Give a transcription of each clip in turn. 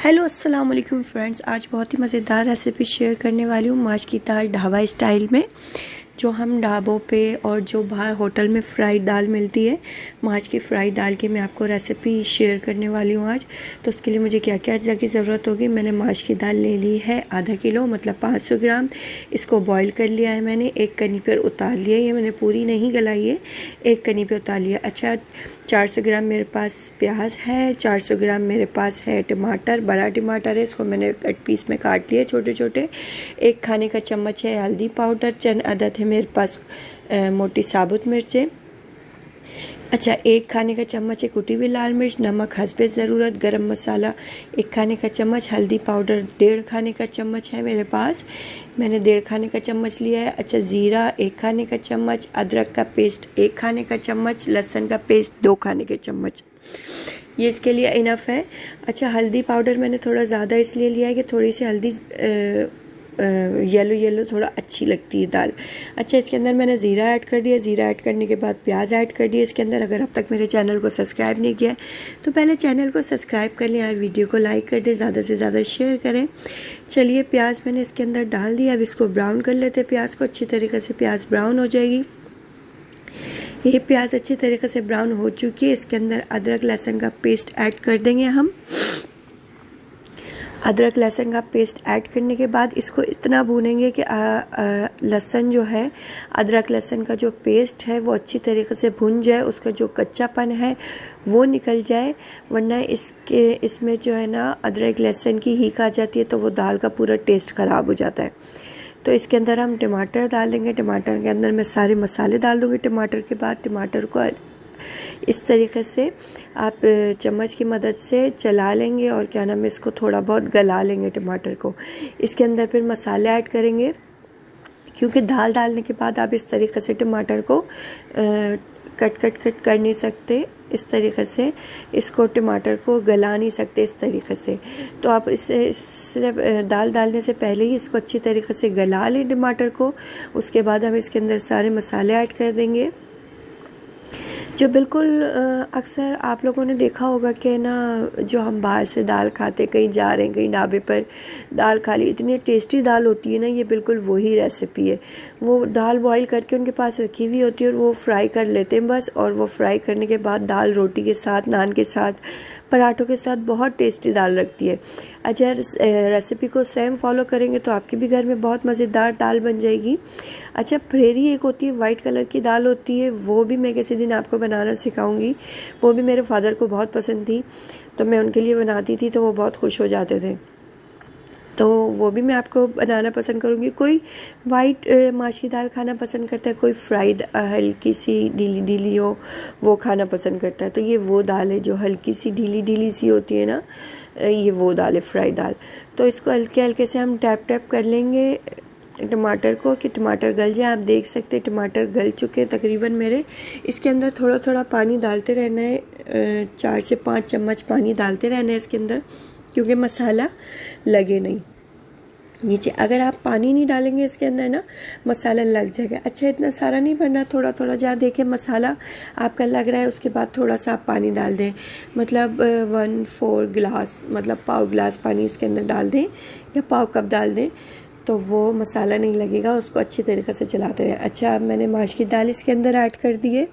Hello अस्सलाम वालेकुम friends. आज बहुत ही मज़ेदार रेसिपी शेयर करने वाली हूँ माश की दाल ढाबा स्टाइल में, जो हम ढाबों पे और जो बाहर होटल में फ्राइड दाल मिलती है, माश की फ्राइड दाल की मैं आपको रेसिपी शेयर करने वाली हूँ आज। तो उसके लिए मुझे क्या क्या अज्जा की ज़रूरत होगी। मैंने माश की दाल ले ली है आधा किलो, मतलब 500 ग्राम। इसको बॉईल कर लिया है मैंने, एक कनी पर उतार लिया। ये मैंने पूरी नहीं गलाई है, एक कनी पे उतार लिया। अच्छा, 400 ग्राम मेरे पास प्याज है, 400 ग्राम मेरे पास है टमाटर, बड़ा टमाटर है, इसको मैंने कट पीस में काट लिया छोटे छोटे। एक खाने का चम्मच है हल्दी पाउडर, चंद अदद है मेरे पास मोटी साबुत मिर्चें। अच्छा, एक खाने का चम्मच है कुटी हुई लाल मिर्च, नमक हस्बे ज़रूरत, गरम मसाला एक खाने का चम्मच, हल्दी पाउडर 1.5 खाने का चम्मच है मेरे पास, मैंने 1.5 खाने का चम्मच लिया है। अच्छा, ज़ीरा 1 खाने का चम्मच, अदरक का पेस्ट 1 खाने का चम्मच, लहसुन का पेस्ट 2 खाने के चम्मच, ये इसके लिए इनफ है। अच्छा, हल्दी पाउडर मैंने थोड़ा ज़्यादा इसलिए लिया है कि थोड़ी सी हल्दी येलो येलो थोड़ा अच्छी लगती है दाल। अच्छा, इसके अंदर मैंने ज़ीरा ऐड कर दिया। ज़ीरा ऐड करने के बाद प्याज ऐड कर दिया इसके अंदर। अगर अब तक मेरे चैनल को सब्सक्राइब नहीं किया तो पहले चैनल को सब्सक्राइब कर लें और वीडियो को लाइक कर दें, ज़्यादा से ज़्यादा शेयर करें। चलिए, प्याज मैंने इसके अंदर डाल दिया। अब इसको ब्राउन कर लेते हैं प्याज को। अच्छी तरीके से प्याज ब्राउन हो जाएगी। ये प्याज अच्छी तरीके से ब्राउन हो चुकी है। इसके अंदर अदरक लहसुन का पेस्ट ऐड कर देंगे हम। अदरक लहसुन का पेस्ट ऐड करने के बाद इसको इतना भूनेंगे कि लहसुन जो है, अदरक लहसुन का जो पेस्ट है वो अच्छी तरीके से भुन जाए, उसका जो कच्चापन है वो निकल जाए। वरना इसमें जो है ना अदरक लहसुन की हीक आ जाती है तो वो दाल का पूरा टेस्ट ख़राब हो जाता है। तो इसके अंदर हम टमाटर डालेंगे। टमाटर के अंदर मैं सारे मसाले डाल दूँगी। टमाटर के बाद टमाटर को इस तरीके से आप चम्मच की मदद से चला लेंगे और क्या नाम है, इसको थोड़ा बहुत गला लेंगे टमाटर को। इसके अंदर फिर मसाले ऐड करेंगे, क्योंकि दाल डालने के बाद आप इस तरीके से टमाटर को कट कर नहीं सकते। इस तरीके से इसको टमाटर को गला नहीं सकते इस तरीके से। तो आप इसे दाल डालने से पहले ही इसको अच्छी तरीके से गला लें टमाटर को। उसके बाद हम इसके अंदर सारे मसाले ऐड कर देंगे। जो बिल्कुल अक्सर आप लोगों ने देखा होगा कि ना, जो हम बाहर से दाल खाते, कहीं जा रहे हैं कहीं ढाबे पर दाल खा ली, इतनी टेस्टी दाल होती है ना, ये बिल्कुल वही रेसिपी है। वो दाल बॉईल करके उनके पास रखी हुई होती है और वो फ्राई कर लेते हैं बस। और वो फ्राई करने के बाद दाल रोटी के साथ, नान के साथ, पराठों के साथ बहुत टेस्टी दाल लगती है। अच्छा, रेसिपी को सेम फॉलो करेंगे तो आपके भी घर में बहुत मज़ेदार दाल बन जाएगी। अच्छा, फ्रेरी एक होती है, वाइट कलर की दाल होती है, वो भी मैं किसी दिन आपको बनाना सिखाऊंगी। वो भी मेरे फादर को बहुत पसंद थी, तो मैं उनके लिए बनाती थी तो वो बहुत खुश हो जाते थे। तो वो भी मैं आपको बनाना पसंद करूँगी। कोई वाइट माश की दाल खाना पसंद करता है, कोई फ्राइड हल्की सी ढीली ढीली हो वो खाना पसंद करता है। तो ये वो दाल है जो हल्की सी ढीली ढीली सी होती है ना, ये वो दाल है फ्राइड दाल। तो इसको हल्के हल्के से हम टैप टैप कर लेंगे टमाटर को कि टमाटर गल जाए। आप देख सकते हैं टमाटर गल चुके हैं तकरीबन मेरे। इसके अंदर थोड़ा थोड़ा पानी डालते रहना है, 4 से 5 चम्मच पानी डालते रहना है इसके अंदर, क्योंकि मसाला लगे नहीं नीचे। अगर आप पानी नहीं डालेंगे इसके अंदर ना, मसाला लग जाएगा। अच्छा, इतना सारा नहीं भरना, थोड़ा थोड़ा जहाँ देखें मसाला आपका लग रहा है उसके बाद थोड़ा सा आप पानी डाल दें। मतलब 1/4 गिलास, मतलब पाव गिलास पानी इसके अंदर डाल दें या पाव कप डाल दें, तो वो मसाला नहीं लगेगा। उसको अच्छी तरीके से चलाते रहें। अच्छा, अब मैंने माश की दाल इसके अंदर ऐड कर दी है।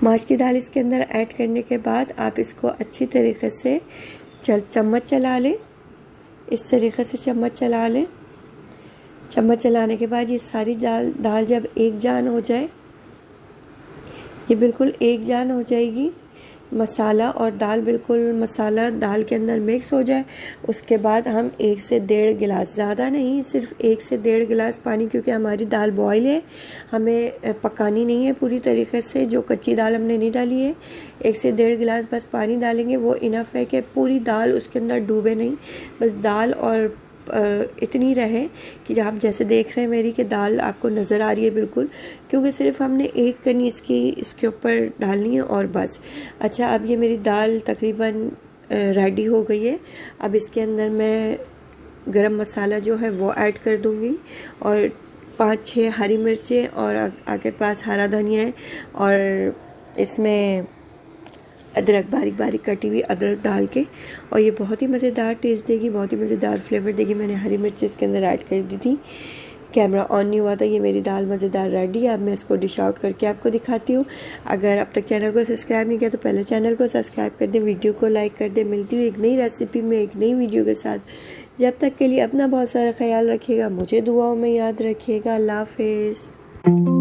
माश की दाल इसके अंदर ऐड करने के बाद आप इसको अच्छी तरीके से चम्मच चला लें। इस तरीके से चम्मच चला लें। चम्मच चलाने के बाद ये सारी दाल जब एक जान हो जाए, ये बिल्कुल एक जान हो जाएगी, मसाला और दाल बिल्कुल मसाला दाल के अंदर मिक्स हो जाए, उसके बाद हम 1 से 1.5 गिलास, ज़्यादा नहीं, सिर्फ 1 से 1.5 गिलास पानी, क्योंकि हमारी दाल बॉयल है, हमें पकानी नहीं है पूरी तरीके से, जो कच्ची दाल हमने नहीं डाली है। 1 से 1.5 गिलास बस पानी डालेंगे, वो इनफ है कि पूरी दाल उसके अंदर डूबे नहीं, बस दाल और इतनी रहे कि आप जैसे देख रहे हैं मेरी कि दाल आपको नज़र आ रही है बिल्कुल, क्योंकि सिर्फ हमने एक कनी इसके ऊपर डालनी है और बस। अच्छा, अब ये मेरी दाल तकरीबन रेडी हो गई है। अब इसके अंदर मैं गरम मसाला जो है वो ऐड कर दूँगी और 5-6 हरी मिर्चें और आपके पास हरा धनिया है और इसमें अदरक, बारीक बारीक कटी हुई अदरक डाल के, और ये बहुत ही मज़ेदार टेस्ट देगी, बहुत ही मज़ेदार फ्लेवर देगी। मैंने हरी मिर्च इसके अंदर ऐड कर दी थी। कैमरा ऑन नहीं हुआ था। ये मेरी दाल मज़ेदार रेडी है। अब मैं इसको डिश आउट करके आपको दिखाती हूँ। अगर अब तक चैनल को सब्सक्राइब नहीं किया तो पहले चैनल को सब्सक्राइब कर दें, वीडियो को लाइक कर दें। मिलती हुई एक नई रेसिपी में एक नई वीडियो के साथ। जब तक के लिए अपना बहुत सारा ख्याल रखिएगा, मुझे दुआओं में याद रखिएगा। अल्लाह हाफ़िज़।